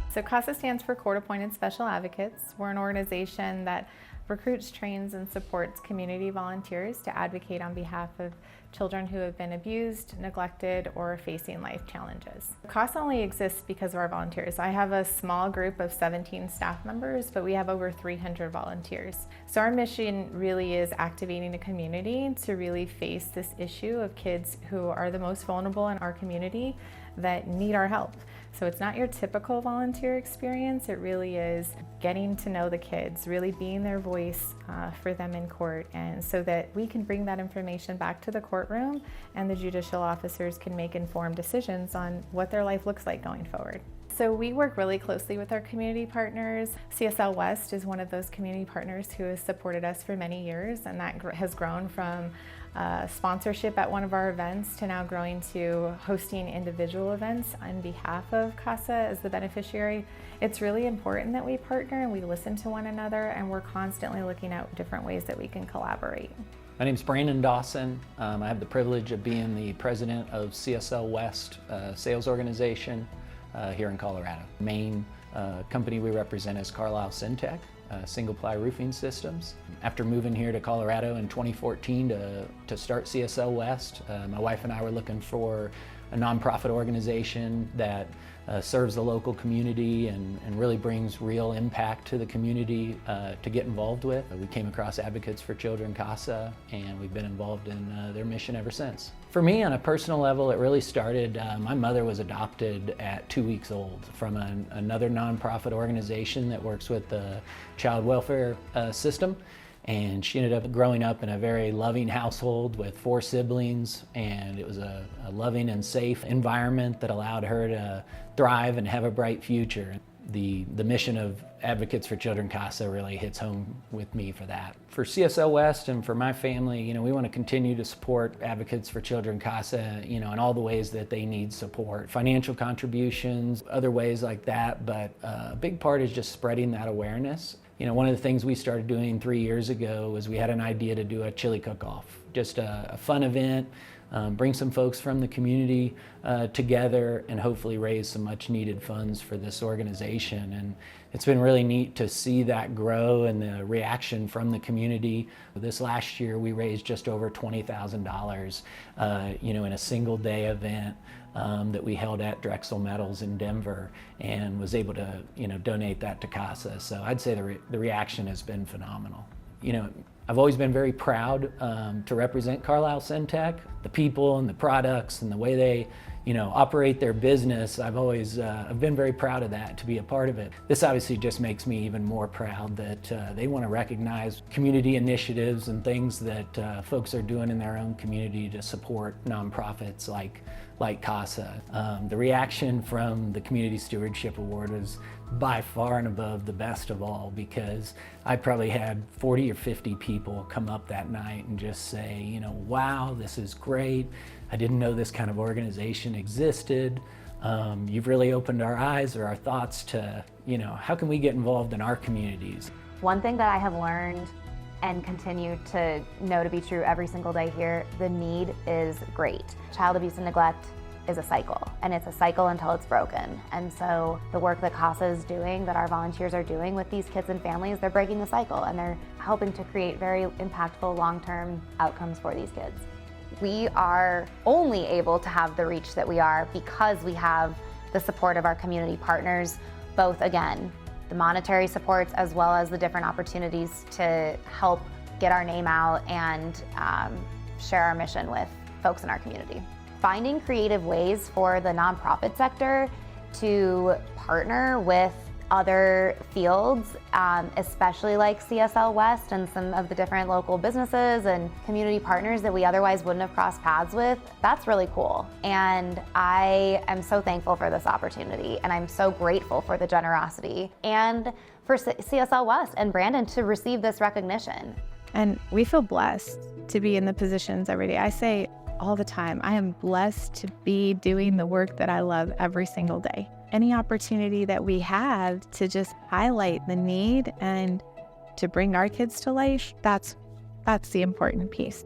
So CASA stands for Court Appointed Special Advocates. We're an organization that recruits, trains, and supports community volunteers to advocate on behalf of children who have been abused, neglected, or are facing life challenges. CASA only exists because of our volunteers. I have a small group of 17 staff members, but we have over 300 volunteers. So our mission really is activating the community to really face this issue of kids who are the most vulnerable in our community that need our help. So it's not your typical volunteer experience. It really is getting to know the kids, really being their voice for them in court, and so that we can bring that information back to the courtroom and the judicial officers can make informed decisions on what their life looks like going forward. So we work really closely with our community partners. CSL West is one of those community partners who has supported us for many years, and that has grown from sponsorship at one of our events to now growing to hosting individual events on behalf of CASA as the beneficiary. It's really important that we partner and we listen to one another, and we're constantly looking at different ways that we can collaborate. My name's Brandon Dawson. I have the privilege of being the president of CSL West sales organization here in Colorado. The main company we represent is Carlisle single-ply roofing systems. After moving here to Colorado in 2014 to start CSL West, my wife and I were looking for a nonprofit organization that serves the local community and really brings real impact to the community to get involved with. We came across Advocates for Children, CASA, and we've been involved in their mission ever since. For me, on a personal level, it really started, my mother was adopted at 2 weeks old from another nonprofit organization that works with the child welfare system. And she ended up growing up in a very loving household with 4 siblings, and it was a loving and safe environment that allowed her to thrive and have a bright future. The mission of Advocates for Children CASA really hits home with me for that. For CSL West and for my family, we want to continue to support Advocates for Children CASA, in all the ways that they need support. Financial contributions, other ways like that, but a big part is just spreading that awareness. One of the things we started doing 3 years ago was we had an idea to do a chili cook-off, just a fun event, bring some folks from the community together and hopefully raise some much needed funds for this organization. And it's been really neat to see that grow and the reaction from the community. This last year we raised just over $20,000 in a single day event that we held at Drexel Metals in Denver, and was able to donate that to CASA. So I'd say the reaction has been phenomenal. I've always been very proud to represent Carlisle Syntech. The people and the products and the way they operate their business, I've been very proud of that, to be a part of it. This obviously just makes me even more proud that they want to recognize community initiatives and things that folks are doing in their own community to support nonprofits like CASA. The reaction from the Community Stewardship Award was by far and above the best of all, because I probably had 40 or 50 people come up that night and just say, wow, this is great. I didn't know this kind of organization existed. You've really opened our eyes or our thoughts to, how can we get involved in our communities? One thing that I have learned and continue to know to be true every single day here, the need is great. Child abuse and neglect is a cycle, and it's a cycle until it's broken. And so the work that CASA is doing, that our volunteers are doing with these kids and families, they're breaking the cycle, and they're helping to create very impactful long-term outcomes for these kids. We are only able to have the reach that we are because we have the support of our community partners, both, again, the monetary supports as well as the different opportunities to help get our name out and share our mission with folks in our community. Finding creative ways for the nonprofit sector to partner with other fields, especially like CSL West and some of the different local businesses and community partners that we otherwise wouldn't have crossed paths with, that's really cool. And I am so thankful for this opportunity, and I'm so grateful for the generosity and for CSL West and Brandon to receive this recognition. And we feel blessed to be in the positions every day. I say all the time, I am blessed to be doing the work that I love every single day. Any opportunity that we have to just highlight the need and to bring our kids to life, that's the important piece.